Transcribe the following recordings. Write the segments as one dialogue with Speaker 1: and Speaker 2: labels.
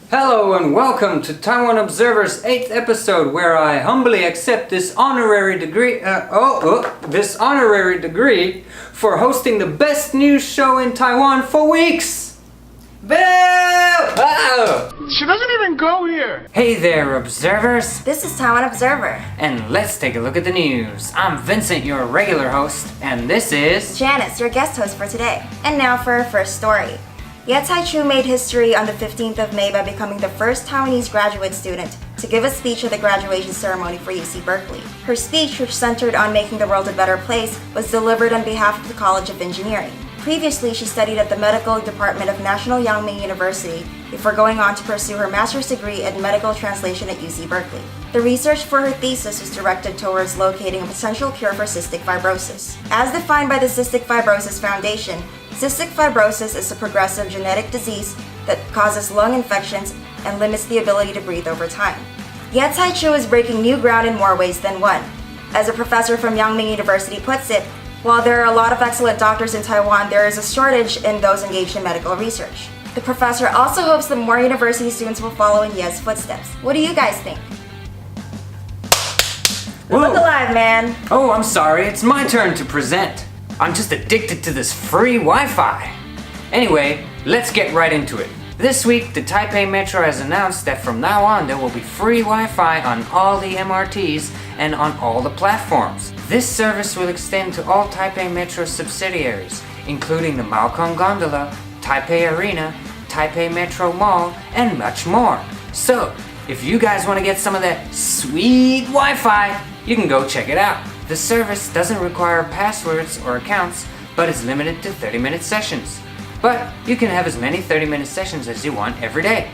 Speaker 1: Hello and welcome to Taiwan Observer's 8th episode, where I humbly accept this honorary degree for hosting the best news show in Taiwan for weeks. Boo!
Speaker 2: She doesn't even go here.
Speaker 1: Hey there, observers.
Speaker 3: This is Taiwan Observer.
Speaker 1: And let's take a look at the news. I'm Vincent, your regular host, and this is
Speaker 3: Janice, your guest host for today. And now for our first story. Ye Tai-chu made history on the 15th of May by becoming the first Taiwanese graduate student to give a speech at the graduation ceremony for UC Berkeley. Her speech, which centered on making the world a better place, was delivered on behalf of the College of Engineering. Previously, she studied at the Medical Department of National Yangming University before going on to pursue her master's degree in medical translation at UC Berkeley. The research for her thesis was directed towards locating a potential cure for cystic fibrosis. As defined by the Cystic Fibrosis Foundation, cystic fibrosis is a progressive genetic disease that causes lung infections and limits the ability to breathe over time. Ye Tai-chu is breaking new ground in more ways than one. As a professor from Yangming University puts it, while there are a lot of excellent doctors in Taiwan, there is a shortage in those engaged in medical research. The professor also hopes that more university students will follow in Ye's footsteps. What do you guys think? Look alive, man!
Speaker 1: Oh, I'm sorry, it's my turn to present. I'm just addicted to this free Wi-Fi. Anyway, let's get right into it. This week, the Taipei Metro has announced that from now on there will be free Wi-Fi on all the MRTs and on all the platforms. This service will extend to all Taipei Metro subsidiaries, including the Malkong Gondola, Taipei Arena, Taipei Metro Mall, and much more. So, if you guys want to get some of that sweet Wi-Fi, you can go check it out. The service doesn't require passwords or accounts, but is limited to 30-minute sessions. But you can have as many 30-minute sessions as you want every day.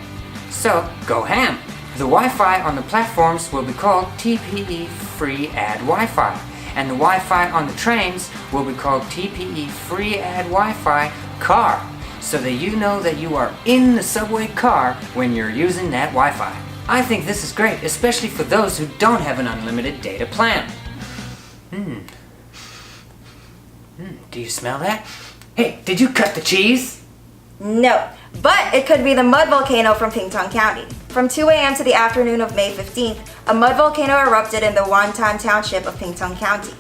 Speaker 1: So, go ham! The Wi-Fi on the platforms will be called TPE Free Ad Wi-Fi, and the Wi-Fi on the trains will be called TPE Free Ad Wi-Fi Car, so that you know that you are in the subway car when you're using that Wi-Fi. I think this is great, especially for those who don't have an unlimited data plan. Do you smell that? Hey, did you cut the cheese?
Speaker 3: No, but it could be the mud volcano from Pingtung County. From 2 a.m. to the afternoon of May 15th, a mud volcano erupted in the Wantan township of Pingtung County.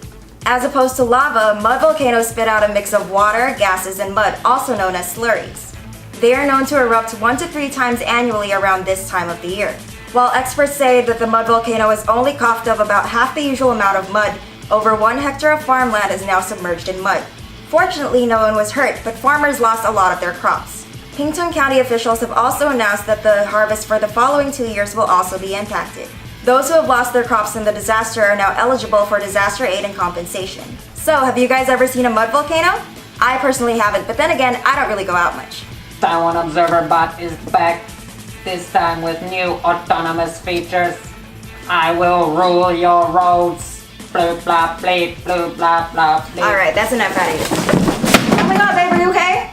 Speaker 3: As opposed to lava, mud volcanoes spit out a mix of water, gases, and mud, also known as slurries. They are known to erupt 1 to 3 times annually around this time of the year. While experts say that the mud volcano has only coughed up about half the usual amount of mud, over 1 hectare of farmland is now submerged in mud. Fortunately, no one was hurt, but farmers lost a lot of their crops. Pingtung County officials have also announced that the harvest for the following 2 years will also be impacted. Those who have lost their crops in the disaster are now eligible for disaster aid and compensation. So, have you guys ever seen a mud volcano? I personally haven't, but then again, I don't really go out much.
Speaker 4: Taiwan Observer Bot is back, this time with new autonomous features. I will rule your roads. Blue blah bleep, blue blah blah bleep.
Speaker 3: Alright, that's enough out of you. Oh my god, babe, are you okay?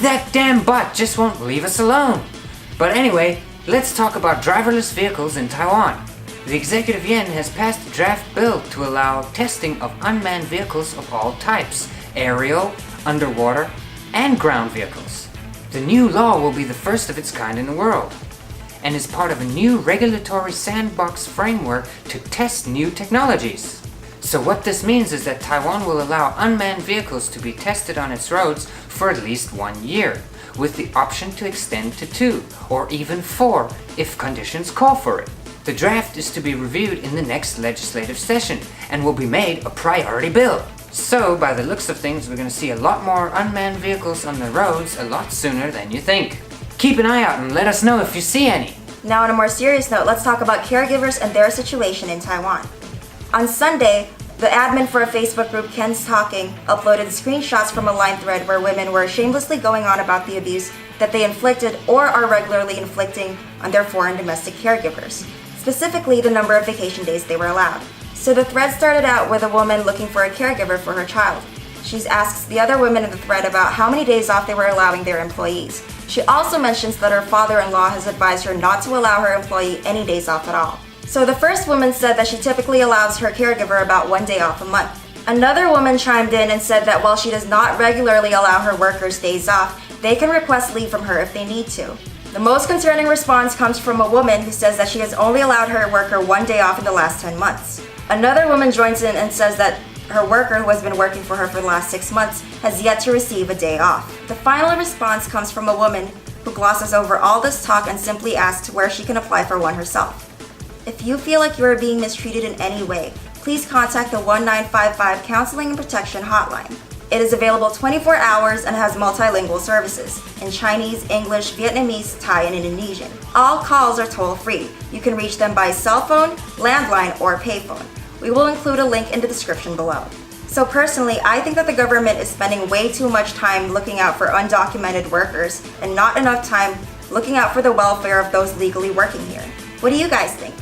Speaker 1: That damn bot just won't leave us alone. But anyway, let's talk about driverless vehicles in Taiwan. The Executive Yuan has passed a draft bill to allow testing of unmanned vehicles of all types, aerial, underwater, and ground vehicles. The new law will be the first of its kind in the world, and is part of a new regulatory sandbox framework to test new technologies. So what this means is that Taiwan will allow unmanned vehicles to be tested on its roads for at least 1 year, with the option to extend to 2 or even 4 if conditions call for it. The draft is to be reviewed in the next legislative session and will be made a priority bill. So by the looks of things, we're going to see a lot more unmanned vehicles on the roads a lot sooner than you think. Keep an eye out and let us know if you see any.
Speaker 3: Now on a more serious note, let's talk about caregivers and their situation in Taiwan. On Sunday, the admin for a Facebook group, Ken's Talking, uploaded screenshots from a line thread where women were shamelessly going on about the abuse that they inflicted or are regularly inflicting on their foreign domestic caregivers, specifically the number of vacation days they were allowed. So the thread started out with a woman looking for a caregiver for her child. She asks the other women in the thread about how many days off they were allowing their employees. She also mentions that her father-in-law has advised her not to allow her employee any days off at all. So the first woman said that she typically allows her caregiver about 1 day off a month. Another woman chimed in and said that while she does not regularly allow her workers days off, they can request leave from her if they need to. The most concerning response comes from a woman who says that she has only allowed her worker 1 day off in the last 10 months. Another woman joins in and says that her worker, who has been working for her for the last 6 months, has yet to receive a day off. The final response comes from a woman who glosses over all this talk and simply asks where she can apply for one herself. If you feel like you are being mistreated in any way, please contact the 1955 Counseling and Protection Hotline. It is available 24 hours and has multilingual services in Chinese, English, Vietnamese, Thai, and Indonesian. All calls are toll-free. You can reach them by cell phone, landline, or payphone. We will include a link in the description below. So personally, I think that the government is spending way too much time looking out for undocumented workers and not enough time looking out for the welfare of those legally working here. What do you guys think?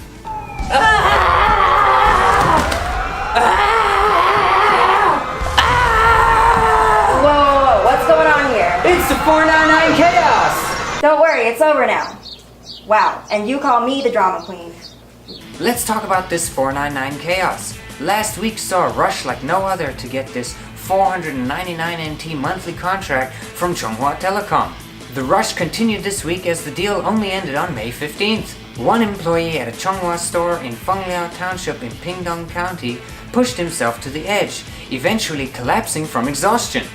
Speaker 3: Whoa, what's going on here?
Speaker 1: It's the 499 chaos!
Speaker 3: Don't worry, it's over now. Wow, and you call me the drama queen.
Speaker 1: Let's talk about this 499 chaos. Last week saw a rush like no other to get this 499 NT monthly contract from Chunghwa Telecom. The rush continued this week as the deal only ended on May 15th. One employee at a Chunghwa store in Fengliao Township in Pingtung County pushed himself to the edge, eventually collapsing from exhaustion.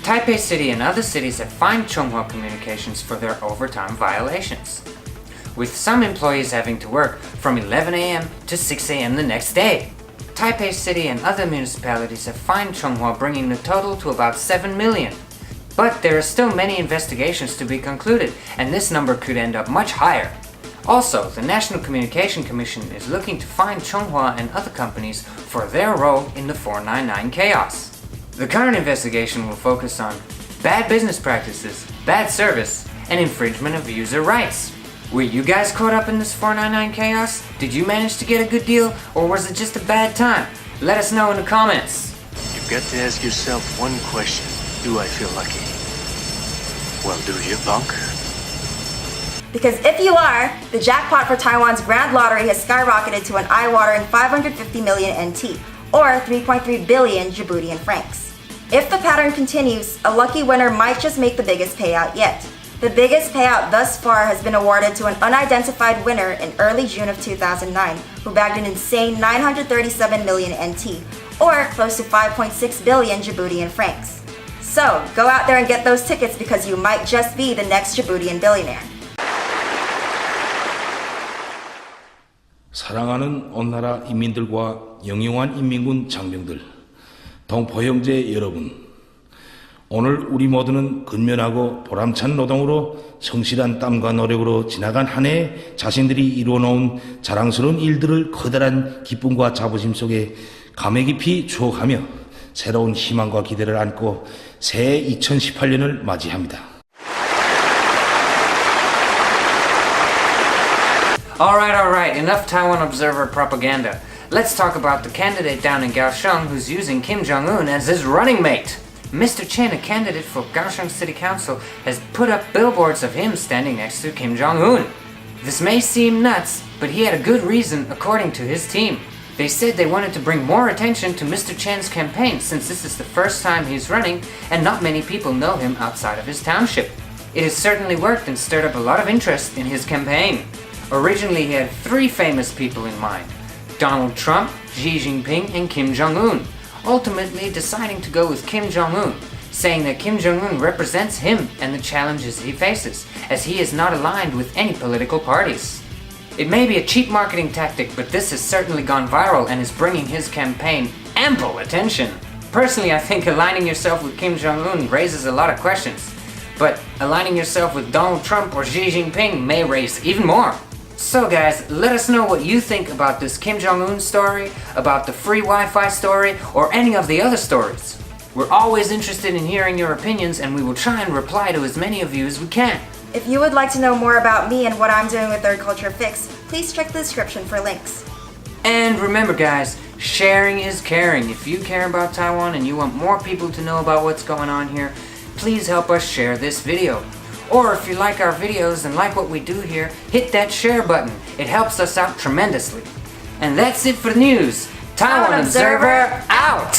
Speaker 1: Taipei City and other cities have fined Chunghwa Communications for their overtime violations, with some employees having to work from 11 a.m. to 6 a.m. the next day. Taipei City and other municipalities have fined Chunghwa, bringing the total to about 7 million. But there are still many investigations to be concluded, and this number could end up much higher. Also, the National Communication Commission is looking to fine Chunghwa and other companies for their role in the 499 chaos. The current investigation will focus on bad business practices, bad service, and infringement of user rights. Were you guys caught up in this 499 chaos? Did you manage to get a good deal, or was it just a bad time? Let us know in the comments.
Speaker 2: You've got to ask yourself one question. Do I feel lucky? Well, do you, punk?
Speaker 3: Because if you are, the jackpot for Taiwan's Grand Lottery has skyrocketed to an eye-watering 550 million NT, or 3.3 billion Djiboutian francs. If the pattern continues, a lucky winner might just make the biggest payout yet. The biggest payout thus far has been awarded to an unidentified winner in early June of 2009, who bagged an insane 937 million NT, or close to 5.6 billion Djiboutian francs. So, go out there and get those tickets because you might just be the next Djiboutian billionaire.
Speaker 5: 사랑하는 온나라 인민들과 영영한 인민군 장병들, 동포 형제 여러분, 오늘 우리 모두는 근면하고 보람찬 노동으로 성실한 땀과 노력으로 지나간 한 해 자신들이 이루어놓은 자랑스러운 일들을 커다란 기쁨과 자부심 속에 감회 깊이 추억하며 새로운 희망과 기대를 안고 새해 2018년을 맞이합니다.
Speaker 1: Alright, enough Taiwan Observer propaganda. Let's talk about the candidate down in Kaohsiung who's using Kim Jong Un as his running mate. Mr. Chen, a candidate for Kaohsiung City Council, has put up billboards of him standing next to Kim Jong Un. This may seem nuts, but he had a good reason according to his team. They said they wanted to bring more attention to Mr. Chen's campaign since this is the first time he's running and not many people know him outside of his township. It has certainly worked and stirred up a lot of interest in his campaign. Originally he had 3 famous people in mind: Donald Trump, Xi Jinping, and Kim Jong Un, ultimately deciding to go with Kim Jong Un, saying that Kim Jong Un represents him and the challenges he faces, as he is not aligned with any political parties. It may be a cheap marketing tactic, but this has certainly gone viral and is bringing his campaign ample attention. Personally, I think aligning yourself with Kim Jong Un raises a lot of questions, but aligning yourself with Donald Trump or Xi Jinping may raise even more. So guys, let us know what you think about this Kim Jong Un story, about the free Wi-Fi story, or any of the other stories. We're always interested in hearing your opinions, and we will try and reply to as many of you as we can.
Speaker 3: If you would like to know more about me and what I'm doing with Third Culture Fix, please check the description for links.
Speaker 1: And remember guys, sharing is caring. If you care about Taiwan and you want more people to know about what's going on here, please help us share this video. Or if you like our videos and like what we do here, hit that share button. It helps us out tremendously. And that's it for the news. Taiwan Observer out!